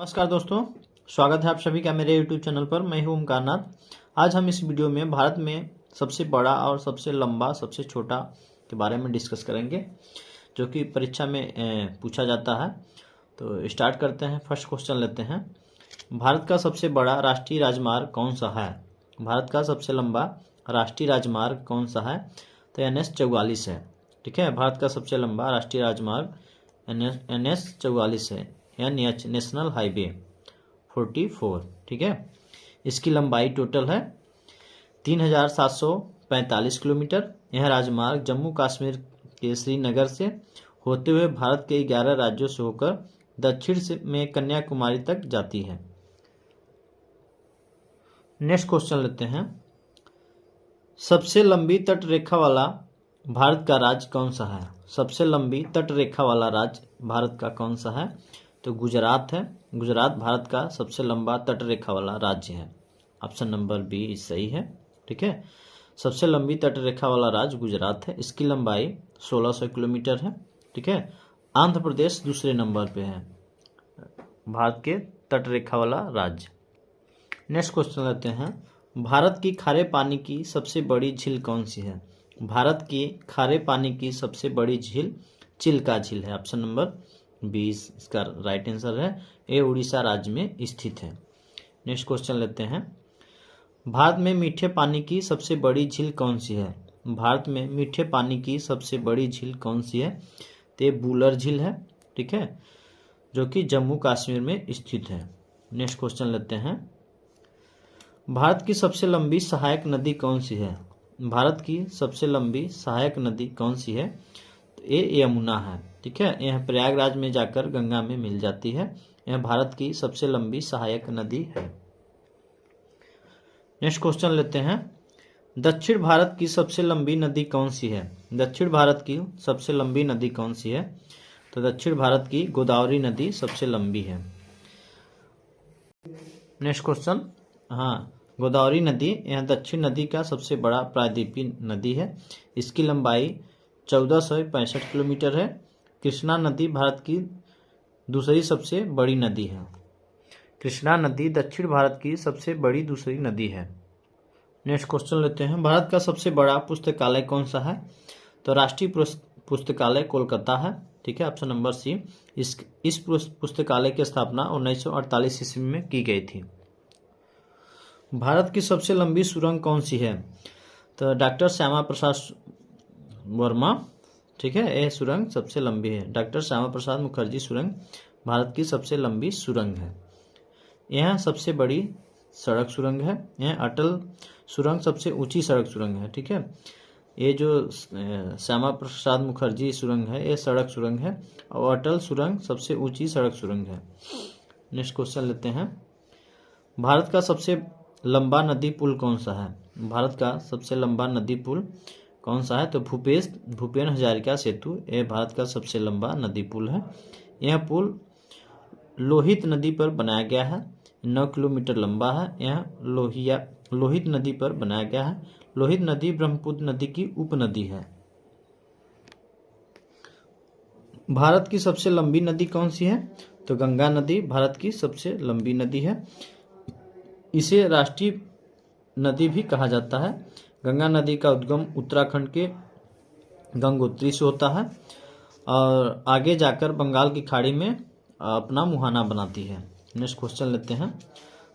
नमस्कार दोस्तों, स्वागत है आप सभी का मेरे YouTube चैनल पर। मैं हूं ओमकार नाथ। आज हम इस वीडियो में भारत में सबसे बड़ा और सबसे लंबा सबसे छोटा के बारे में डिस्कस करेंगे, जो कि परीक्षा में पूछा जाता है। तो स्टार्ट करते हैं। फर्स्ट क्वेश्चन लेते हैं। भारत का सबसे बड़ा राष्ट्रीय राजमार्ग कौन सा है? भारत का सबसे लंबा राष्ट्रीय राजमार्ग कौन सा है? तो NH-44 है। ठीक है, भारत का सबसे लंबा राष्ट्रीय राजमार्ग NH-44 है। NH national highway 44। ठीक है, इसकी लंबाई टोटल है 3745 किलोमीटर। यह राजमार्ग जम्मू कश्मीर के श्रीनगर से होते हुए भारत के 11 राज्यों से होकर दक्षिण में कन्याकुमारी तक जाती है। नेक्स्ट क्वेश्चन लेते हैं। सबसे लंबी तट रेखा वाला भारत का राज्य कौन सा है? सबसे लंबी तट रेखा वाला राज्य भारत का कौन सा है? तो गुजरात है। गुजरात भारत का सबसे लंबा तट रेखा वाला राज्य है। ऑप्शन नंबर बी सही है। ठीक है, सबसे लंबी तट रेखा वाला राज्य गुजरात है। इसकी लंबाई 1600 किलोमीटर है। ठीक है, आंध्र प्रदेश दूसरे नंबर पे है भारत के तट रेखा वाला राज्य। नेक्स्ट क्वेश्चन लेते हैं। भारत की खारे पानी की सबसे बड़ी झील कौन सी है? भारत की खारे पानी की सबसे बड़ी झील चिल्का झील है। ऑप्शन नंबर 20 इसका राइट आंसर है। ये उड़ीसा राज्य में स्थित है। नेक्स्ट क्वेश्चन लेते हैं। भारत में मीठे पानी की सबसे बड़ी झील कौन सी है? भारत में मीठे पानी की सबसे बड़ी झील कौन सी है? तो बूलर झील है। ठीक है, जो कि जम्मू कश्मीर में स्थित है। नेक्स्ट क्वेश्चन लेते हैं। भारत की सबसे लंबी सहायक नदी कौन सी है? भारत की सबसे लंबी सहायक नदी कौन सी है? तो ये यमुना है। ठीक है, यह प्रयागराज में जाकर गंगा में मिल जाती है। यह भारत की सबसे लंबी सहायक नदी है। नेक्स्ट क्वेश्चन लेते हैं। दक्षिण भारत की सबसे लंबी नदी कौन सी है? दक्षिण भारत की सबसे लंबी नदी कौन सी है? तो दक्षिण भारत की गोदावरी नदी सबसे लंबी है। Next question. हाँ, गोदावरी नदी यह दक्षिण नदी का सबसे बड़ा प्रायद्वीपीय नदी है। इसकी लंबाई 1465 किलोमीटर है। कृष्णा नदी भारत की दूसरी सबसे बड़ी नदी है। कृष्णा नदी दक्षिण भारत की सबसे बड़ी दूसरी नदी है। नेक्स्ट क्वेश्चन लेते हैं। भारत का सबसे बड़ा पुस्तकालय कौन सा है? तो राष्ट्रीय पुस्तकालय कोलकाता है। ठीक है, ऑप्शन नंबर सी। इस पुस्तकालय की स्थापना 1948 ईस्वी में की गई थी। भारत की सबसे लंबी सुरंग कौन सी है? तो डॉक्टर श्यामा प्रसाद वर्मा। ठीक है, यह सुरंग सबसे लंबी है। डॉक्टर श्यामा प्रसाद मुखर्जी सुरंग भारत की सबसे लंबी सुरंग है। यह सबसे बड़ी सड़क सुरंग है। यह अटल सुरंग सबसे ऊंची सड़क सुरंग है। ठीक है, ये जो श्यामा प्रसाद मुखर्जी सुरंग है ये सड़क सुरंग है, और अटल सुरंग सबसे ऊंची सड़क सुरंग है। नेक्स्ट क्वेश्चन लेते हैं। भारत का सबसे लंबा नदी पुल कौन सा है? भारत का सबसे लंबा नदी पुल कौन सा है? तो भूपेन हजारिका सेतु यह भारत का सबसे लंबा नदी पुल है। यह पुल लोहित नदी पर बनाया गया है। 9 किलोमीटर लंबा है। यह लोहित नदी पर बनाया गया है। लोहित नदी ब्रह्मपुत्र नदी की उपनदी है। भारत की सबसे लंबी नदी कौन सी है? तो गंगा नदी भारत की सबसे लंबी नदी है। इसे राष्ट्रीय नदी भी कहा जाता है। गंगा नदी का उद्गम उत्तराखंड के गंगोत्री से होता है और आगे जाकर बंगाल की खाड़ी में अपना मुहाना बनाती है। नेक्स्ट क्वेश्चन लेते हैं।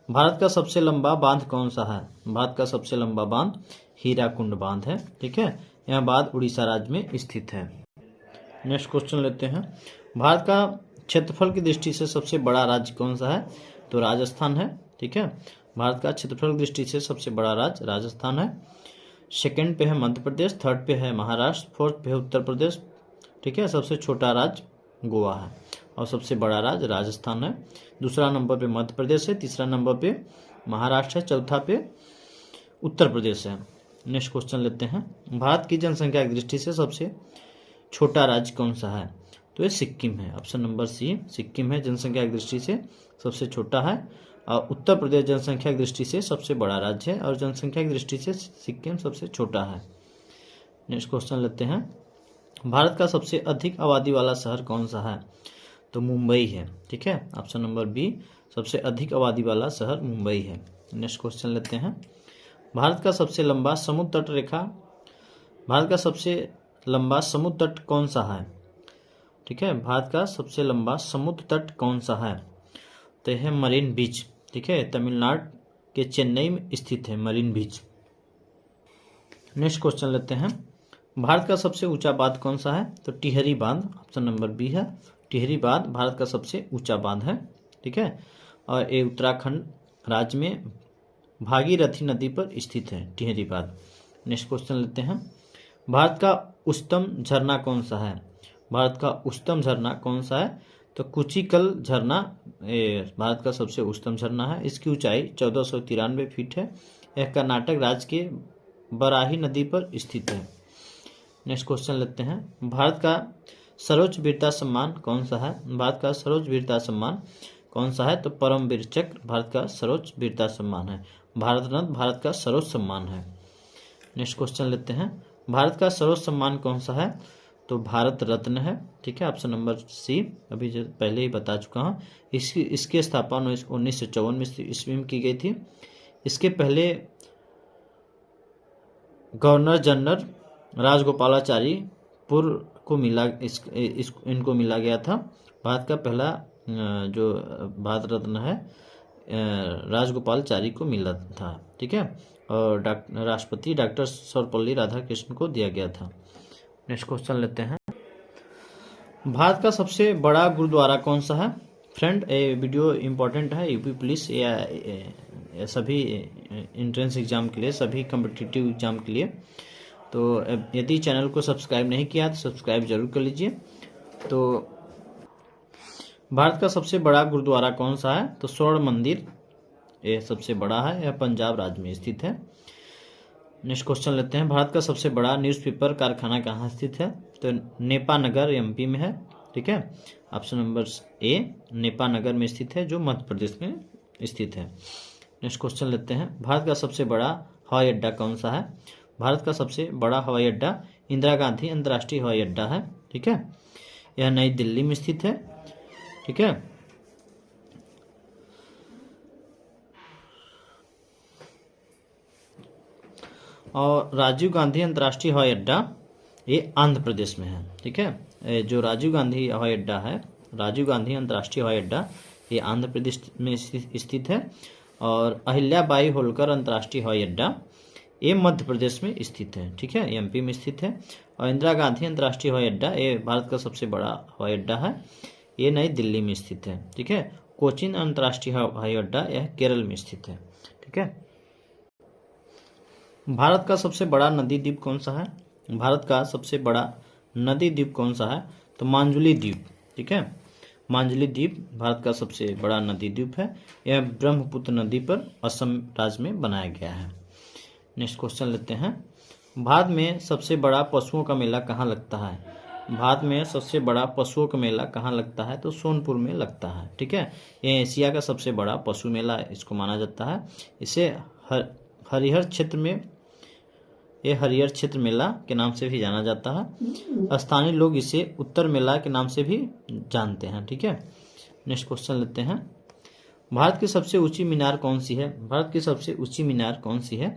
भारत का सबसे लंबा बांध कौन सा है? भारत का सबसे लंबा बांध हीराकुंड बांध है। ठीक है, यह बांध उड़ीसा राज्य में स्थित है। नेक्स्ट क्वेश्चन लेते हैं। भारत का क्षेत्रफल की दृष्टि से सबसे बड़ा राज्य कौन सा है? तो राजस्थान है। ठीक है, भारत का क्षेत्रफल की दृष्टि से सबसे बड़ा राज्य राजस्थान है। सेकंड पे है मध्य प्रदेश, थर्ड पे है महाराष्ट्र, फोर्थ पे है उत्तर प्रदेश। ठीक है, सबसे छोटा राज्य गोवा है और सबसे बड़ा राज्य राजस्थान है। दूसरा नंबर पे मध्य प्रदेश है, तीसरा नंबर पे महाराष्ट्र है, चौथा पे उत्तर प्रदेश है। नेक्स्ट क्वेश्चन लेते हैं। भारत की जनसंख्या की दृष्टि से सबसे छोटा राज्य कौन सा है? तो ये सिक्किम है। ऑप्शन नंबर सी सिक्किम है, जनसंख्या की दृष्टि से सबसे छोटा है। और उत्तर प्रदेश जनसंख्या की दृष्टि से सबसे बड़ा राज्य है और जनसंख्या की दृष्टि से सिक्किम सबसे छोटा है। नेक्स्ट क्वेश्चन लेते हैं। भारत का सबसे अधिक आबादी वाला शहर कौन सा है? तो मुंबई है। ठीक है, ऑप्शन नंबर बी सबसे अधिक आबादी वाला शहर मुंबई है। नेक्स्ट क्वेश्चन लेते हैं। भारत का सबसे लंबा समुद्र तट रेखा, भारत का सबसे लंबा समुद्र तट कौन सा है? ठीक है, भारत का सबसे लंबा समुद्र तट कौन सा है? तो यह है मरीन बीच। ठीक है, तमिलनाडु के चेन्नई में स्थित है मरीन बीच। नेक्स्ट क्वेश्चन लेते हैं। भारत का सबसे ऊंचा बांध कौन सा है? तो टिहरी बांध, ऑप्शन नंबर बी है। टिहरी बांध भारत का सबसे ऊंचा बांध है। ठीक है, और ये उत्तराखंड राज्य में भागीरथी नदी पर स्थित है टिहरी बांध। नेक्स्ट क्वेश्चन लेते हैं। भारत का उच्चतम झरना कौन सा है? भारत का उच्चतम झरना कौन सा है? तो कुचिकल झरना भारत का सबसे उच्चतम झरना है। इसकी ऊंचाई 1493 फीट है। यह कर्नाटक राज्य के बराही नदी पर स्थित है। नेक्स्ट क्वेश्चन लेते हैं। भारत का सर्वोच्च वीरता सम्मान कौन सा है? भारत का सर्वोच्च वीरता सम्मान कौन सा है? तो परमवीर चक्र भारत का सर्वोच्च वीरता सम्मान है। भारत रत्न भारत का सर्वोच्च सम्मान है। नेक्स्ट क्वेश्चन लेते हैं। भारत का सर्वोच्च सम्मान कौन सा है? तो भारत रत्न है। ठीक है, ऑप्शन नंबर सी, अभी जो पहले ही बता चुका हूँ। इसकी स्थापना 1954 ईस्वी में की गई थी। इसके पहले गवर्नर जनरल राजगोपालाचारी पूर्व को इनको मिला गया था। भारत का पहला जो भारत रत्न है राजगोपालाचारी को मिला था। ठीक है, और राष्ट्रपति डॉक्टर सर्वपल्ली राधाकृष्णन को दिया गया था। नेक्स्ट क्वेश्चन लेते हैं। भारत का सबसे बड़ा गुरुद्वारा कौन सा है? फ्रेंड, ये वीडियो इम्पोर्टेंट है यूपी पुलिस या सभी एंट्रेंस एग्जाम के लिए, सभी कॉम्पिटिटिव एग्जाम के लिए। तो यदि चैनल को सब्सक्राइब नहीं किया तो सब्सक्राइब जरूर कर लीजिए। तो भारत का सबसे बड़ा गुरुद्वारा कौन सा है? तो स्वर्ण मंदिर ये सबसे बड़ा है। यह पंजाब राज्य में स्थित है। नेक्स्ट क्वेश्चन लेते हैं। भारत का सबसे बड़ा न्यूज़पेपर कारखाना कहाँ स्थित है? तो नेपानगर एमपी में है। ठीक है, ऑप्शन नंबर ए नेपानगर में स्थित है, जो मध्य प्रदेश में स्थित है। नेक्स्ट क्वेश्चन लेते हैं। भारत का सबसे बड़ा हवाई अड्डा कौन सा है? भारत का सबसे बड़ा हवाई अड्डा इंदिरा गांधी अंतर्राष्ट्रीय हवाई अड्डा है। ठीक है, यह नई दिल्ली में स्थित है। ठीक है, और राजीव गांधी अंतर्राष्ट्रीय हवाई अड्डा ये आंध्र प्रदेश में है। ठीक है, जो राजीव गांधी हवाई अड्डा है, राजीव गांधी अंतर्राष्ट्रीय हवाई अड्डा ये आंध्र प्रदेश में स्थित है। और अहिल्याबाई होलकर अंतर्राष्ट्रीय हवाई अड्डा ये मध्य प्रदेश में स्थित है। ठीक है, एमपी में स्थित है। और इंदिरा गांधी अंतर्राष्ट्रीय हवाई अड्डा ये भारत का सबसे बड़ा हवाई अड्डा है, ये नई दिल्ली में स्थित है। ठीक है, कोचीन अंतर्राष्ट्रीय हवाई अड्डा यह केरल में स्थित है। ठीक है, भारत का सबसे बड़ा नदी द्वीप कौन सा है? भारत का सबसे बड़ा नदी द्वीप कौन सा है? तो मांजुली द्वीप। ठीक है, मांजुली द्वीप भारत का सबसे बड़ा नदी द्वीप है। यह ब्रह्मपुत्र नदी पर असम राज्य में बनाया गया है। नेक्स्ट क्वेश्चन लेते हैं। भारत में सबसे बड़ा पशुओं का मेला कहाँ लगता है? भारत में सबसे बड़ा पशुओं का मेला कहाँ लगता है? तो सोनपुर में लगता है। ठीक है, ये एशिया का सबसे बड़ा पशु मेला इसको माना जाता है। इसे हरिहर क्षेत्र में हरिहर क्षेत्र मेला के नाम से भी जाना जाता है। स्थानीय लोग इसे उत्तर मेला के नाम से भी जानते हैं। ठीक है, नेक्स्ट क्वेश्चन लेते हैं। भारत की सबसे ऊंची मीनार कौन सी है? भारत की सबसे ऊंची मीनार कौन सी है?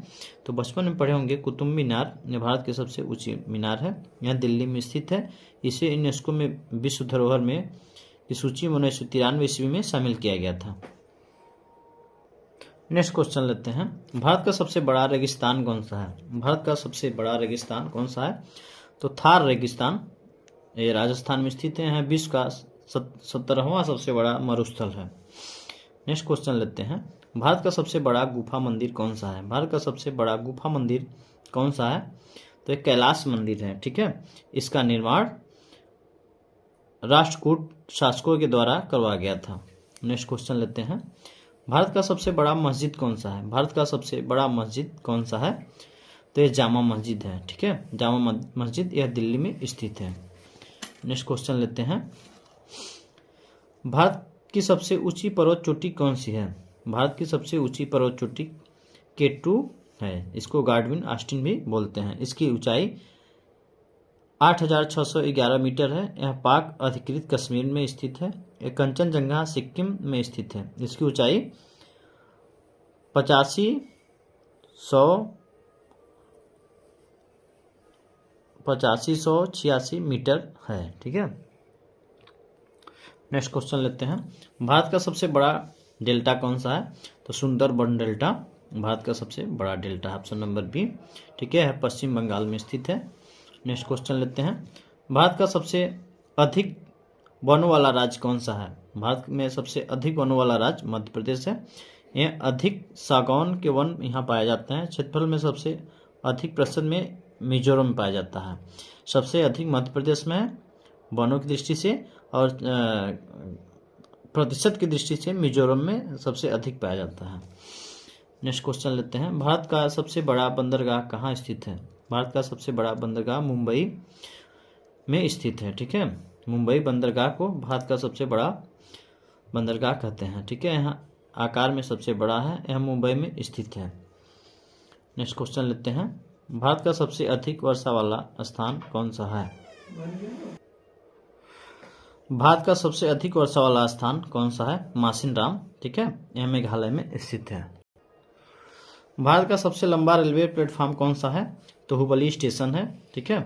तो बचपन में पढ़े होंगे कुतुब मीनार, यह भारत की सबसे ऊंची मीनार है। यह दिल्ली में स्थित है। इसे यूनेस्को में विश्व धरोहर में की सूची में 1993 ईस्वी में शामिल किया गया था। नेक्स्ट क्वेश्चन लेते हैं। भारत का सबसे बड़ा रेगिस्तान कौन सा है? भारत का सबसे बड़ा रेगिस्तान कौन सा है? तो थार रेगिस्तान ये राजस्थान में स्थित है। यह विश्व का 17वां सबसे बड़ा मरुस्थल है। नेक्स्ट क्वेश्चन लेते हैं। भारत का सबसे बड़ा गुफा मंदिर कौन सा है? भारत का सबसे बड़ा गुफा मंदिर कौन सा है? तो एक कैलाश मंदिर है। ठीक है, इसका निर्माण राष्ट्रकूट शासकों के द्वारा करवाया गया था। नेक्स्ट क्वेश्चन लेते हैं। भारत का सबसे बड़ा मस्जिद कौन सा है? भारत का सबसे बड़ा मस्जिद कौन सा है? तो यह जामा मस्जिद है। ठीक है, जामा मस्जिद यह दिल्ली में स्थित है। नेक्स्ट क्वेश्चन लेते हैं। भारत की सबसे ऊंची पर्वत चोटी कौन सी है? भारत की सबसे ऊंची पर्वत चोटी K2 है। इसको गार्डविन ऑस्टिन भी बोलते हैं। इसकी ऊंचाई 8,611 मीटर है। यह पाक अधिकृत कश्मीर में स्थित है। यह कंचनजंगा सिक्किम में स्थित है। इसकी ऊंचाई 85,186 मीटर है। ठीक है, नेक्स्ट क्वेश्चन लेते हैं। भारत का सबसे बड़ा डेल्टा कौन सा है? तो सुंदरबन डेल्टा भारत का सबसे बड़ा डेल्टा है, ऑप्शन नंबर बी। ठीक है, पश्चिम बंगाल में स्थित है। नेक्स्ट क्वेश्चन लेते हैं। भारत का सबसे अधिक वनों वाला राज्य कौन सा है? भारत में सबसे अधिक वनों वाला राज्य मध्य प्रदेश है। यह अधिक सागौन के वन यहाँ पाए जाते हैं। क्षेत्रफल में सबसे अधिक प्रतिशत में मिजोरम में पाया जाता है। सबसे अधिक मध्य प्रदेश में है वनों की दृष्टि से, और प्रतिशत की दृष्टि से मिजोरम में सबसे अधिक पाया जाता है। नेक्स्ट क्वेश्चन लेते हैं। भारत का सबसे बड़ा बंदरगाह कहाँ स्थित है? भारत का सबसे बड़ा बंदरगाह मुंबई में स्थित है। ठीक है, मुंबई बंदरगाह को भारत का सबसे बड़ा बंदरगाह कहते हैं। ठीक है, यहाँ आकार में सबसे बड़ा है, यह मुंबई में स्थित है। नेक्स्ट क्वेश्चन लेते हैं। भारत का सबसे अधिक वर्षा वाला स्थान कौन सा है? भारत का सबसे अधिक वर्षा वाला स्थान कौन सा है? मासिनराम। ठीक है, यह मेघालय में स्थित है। भारत का सबसे लंबा रेलवे प्लेटफॉर्म कौन सा है? तो हुबली स्टेशन है। ठीक है,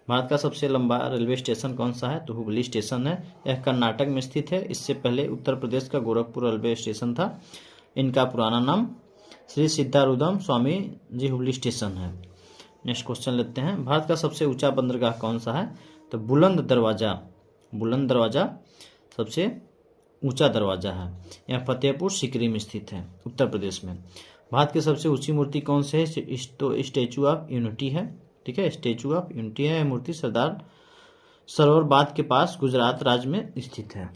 भारत का सबसे लंबा रेलवे स्टेशन कौन सा है? तो हुबली स्टेशन है। यह कर्नाटक में स्थित है। इससे पहले उत्तर प्रदेश का गोरखपुर रेलवे स्टेशन था। इनका पुराना नाम श्री सिद्धारूढ़ स्वामी जी हुबली स्टेशन है। नेक्स्ट क्वेश्चन लेते हैं। भारत का सबसे ऊंचा बंदरगाह कौन सा है? तो बुलंद दरवाजा। बुलंद दरवाजा सबसे ऊंचा दरवाजा है। यह फतेहपुर सीकरी में स्थित है, उत्तर प्रदेश में। भारत की सबसे ऊंची मूर्ति कौन सी है? तो स्टैचू ऑफ यूनिटी है। ठीक है, स्टैचू ऑफ यूनिटी है। यह मूर्ति सरदार सरोवर बांध के पास गुजरात राज्य में स्थित है।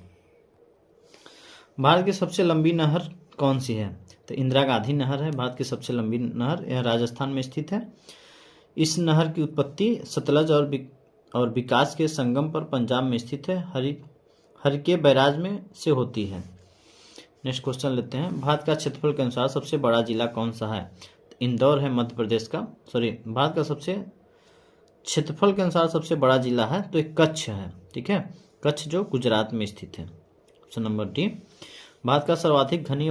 भारत की सबसे लंबी नहर कौन सी है? तो इंदिरा गांधी नहर है भारत की सबसे लंबी नहर। यह राजस्थान में स्थित है। इस नहर की उत्पत्ति सतलज और विकास के संगम पर पंजाब में स्थित है, हरिके बैराज में से होती है। नेक्स्ट क्वेश्चन लेते हैं। भारत का क्षेत्रफल के अनुसार सबसे बड़ा जिला कौन सा है? इंदौर है मध्य प्रदेश का। भारत का सबसे क्षेत्रफल के अनुसार सबसे बड़ा जिला है तो एक कच्छ है। ठीक है, कच्छ जो गुजरात में स्थित है, ऑप्शन नंबर डी। भारत का सर्वाधिक घनी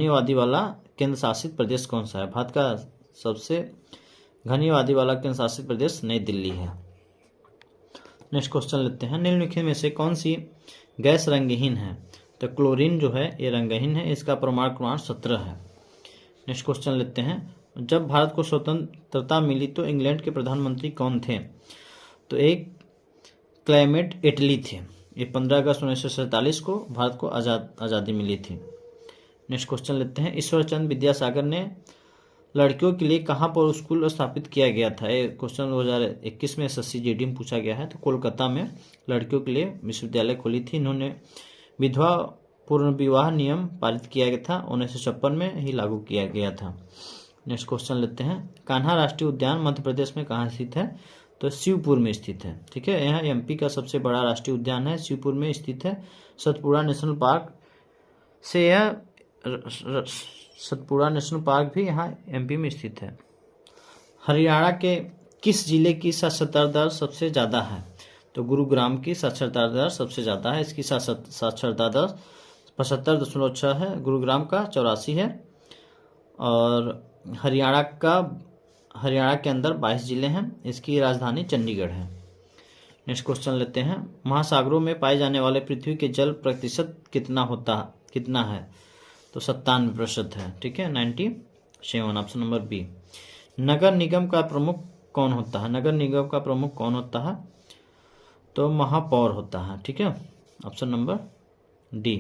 आबादी वाला केंद्र शासित प्रदेश कौन सा है? भारत का सबसे घनी आबादी वाला केंद्र शासित प्रदेश नई दिल्ली है। नेक्स्ट क्वेश्चन लेते हैं। निम्नलिखित में से कौन सी गैस रंगहीन है? तो क्लोरीन जो है ये रंगहीन है। इसका परमाणु क्रमांक 17 है। नेक्स्ट क्वेश्चन लेते हैं। जब भारत को स्वतंत्रता मिली तो इंग्लैंड के प्रधानमंत्री कौन थे? तो एक क्लेमेंट एटली थे। ये 15 अगस्त 1947 को भारत को आज़ादी मिली थी। नेक्स्ट क्वेश्चन लेते हैं। ईश्वरचंद्र विद्यासागर ने लड़कियों के लिए कहाँ पर स्कूल स्थापित किया गया था? ये क्वेश्चन 2021 में SSC GD में पूछा गया है। तो कोलकाता में लड़कियों के लिए विश्वविद्यालय खोली थी। इन्होंने विधवा पुनर्विवाह नियम पारित किया गया था, 1956 में ही लागू किया गया था। नेक्स्ट क्वेश्चन लेते हैं। कान्हा राष्ट्रीय उद्यान मध्य प्रदेश में कहाँ स्थित है? तो शिवपुर में स्थित है। ठीक है, यह MP का सबसे बड़ा राष्ट्रीय उद्यान है, शिवपुर में स्थित है। सतपुड़ा नेशनल पार्क भी यहाँ MP में स्थित है। हरियाणा के किस जिले की साक्षरता दर सबसे ज़्यादा है? तो गुरुग्राम की साक्षरता दर सबसे ज़्यादा है। इसकी साक्षरता दर 75.6 है। गुरुग्राम का 84 है। और हरियाणा के अंदर 22 जिले हैं। इसकी राजधानी चंडीगढ़ है। नेक्स्ट क्वेश्चन लेते हैं। महासागरों में पाए जाने वाले पृथ्वी के जल प्रतिशत कितना है? तो 97% है। ठीक है, 97, ऑप्शन नंबर बी। नगर निगम का प्रमुख कौन होता है? नगर निगम का प्रमुख कौन होता है? तो महापौर होता है। ठीक है, option number D.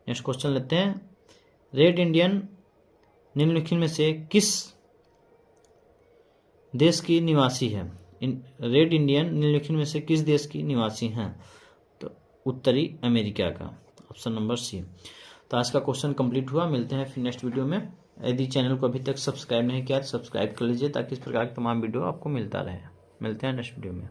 Next question लेते हैं। रेड इंडियन निम्नलिखित में से किस देश की निवासी है? रेड इंडियन निम्नलिखित में से किस देश की निवासी हैं? तो उत्तरी अमेरिका का, ऑप्शन नंबर सी। तो आज का क्वेश्चन कंप्लीट हुआ। मिलते हैं फिर नेक्स्ट वीडियो में। यदि चैनल को अभी तक सब्सक्राइब नहीं किया तो सब्सक्राइब कर लीजिए ताकि इस प्रकार की तमाम वीडियो आपको मिलता रहे। मिलते हैं नेक्स्ट वीडियो में।